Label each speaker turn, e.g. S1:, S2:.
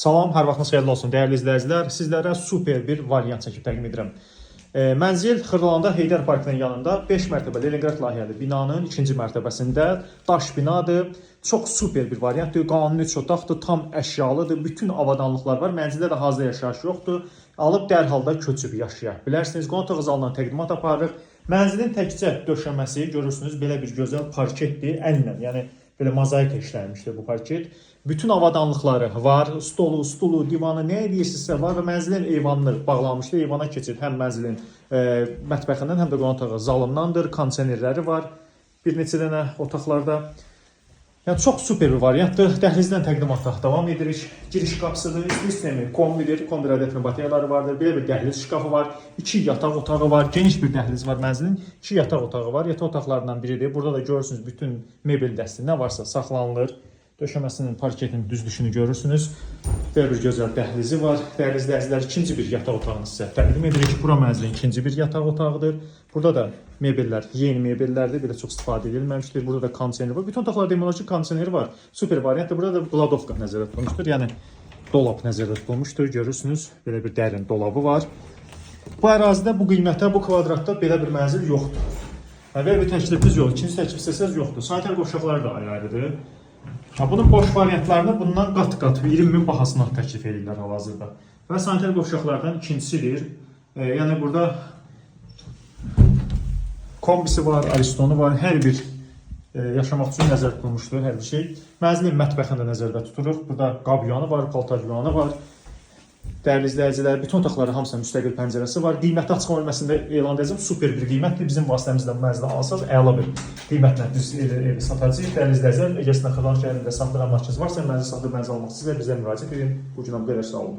S1: Salam, hər vaxtınız xeyirli olsun dəyərli izləyicilər. Sizlərə super bir variant çəkib təqdim edirəm. Mənzil Xırdalanda Heydər Parkının yanında 5 mərtəbə Leningrad layihəli binanın 2-ci mərtəbəsində daş binadır. Çox super bir variantdır. Qanuni 3 otaqdır, tam əşyalıdır. Bütün avadanlıqlar var. Mənzildə də hazır yaşayış yoxdur. Alıb dərhalda köçüb yaşaya bilərsiniz. Qonaq otağı zalından təqdimat aparırıq. Mənzilin təkcə döşəməsi görürsünüz belə bir gözəl parketdir. Əllə, yəni belə mozaika işlənmişdir bu parket. Bütün avadanlıqları var. Stulu, divanı, nə edirsinizsə var və mənzilin eyvanını bağlanmışdır. Eyvana keçid həm mənzilin mətbəxindən, həm də qonaq otağı zalındandır. Kondisionerləri var bir neçə dənə otaqlarda. Yəni çox super bir variantdır. Dəhlizdən təqdimatda davam edirik. Giriş qapısıdır, isti sistemi kombidir. Kombi radiatorun bateriyaları vardır. Belə bir dəhliz şkafı var. 2 yataq otağı var. Geniş bir dəhliz var mənzilin. 2 yataq otağı var. Yataq otaqlarından biridir. Burada da görürsünüz bütün mebel dəsti nə varsa saxlanılır. Döşəməsinin, parketin düzlüşünü görürsünüz. Belə bir gözəl dəhlizi var. Dəhlizdə əzlər ikinci bir yataq otağını sizə təqdim edirik. Bura mənzilin ikinci bir yataq otağıdır. Burada da mebellər, yeni mebellərdir. Belə çox istifadə edilməmişdir. Burada da kondisioner var. Bütün otaqlarda demək olar ki, kondisioneri var. Super variantdır. Burada da qladovka nəzərdə tutulmuşdur. Yəni dolab nəzərdə tutulmuşdur. Görürsünüz, belə bir dərin dolabı var. Bu ərazidə, bu qiymətə, bu kvadratda belə bir mənzil yoxdur. Belə bir təklifiniz yoxdur. İkinci təklif istəsəz yoxdur. Sanitar qovşaqları da ayrı-ayrıdır. Bunun boş variantlarını bundan qat-qat 20.000 bahasına təklif edirlər hal-hazırda. Və sanitar qovşaqlardan ikincisidir. Yəni burada kombisi var, aristonu var, hər bir yaşamaq üçün nəzərdə tutulmuşdur hər bir şey. Mənzilin mətbəxini də nəzərdə tuturuq. Burada qab yuvanı var, paltar yuvanı var. Dəyərli izləyicilər, bütün otaqların hamısının müstəqil pəncərəsi var. Qiyməti açıqlama bölməsində elan edəcəm. Super bir qiymətdir. Bizim vasitəmizdən mənzilə alsanız əla bir qiymətlə düz evi satacağıq. Dəyərli izləyicilər, əgər sizin Xırdalan şəhərində satdıran markası varsa, mənzil satıb mənzil almaq istəyirsə bizə müraciət edin. Bu günə bu qədər, sağ olun.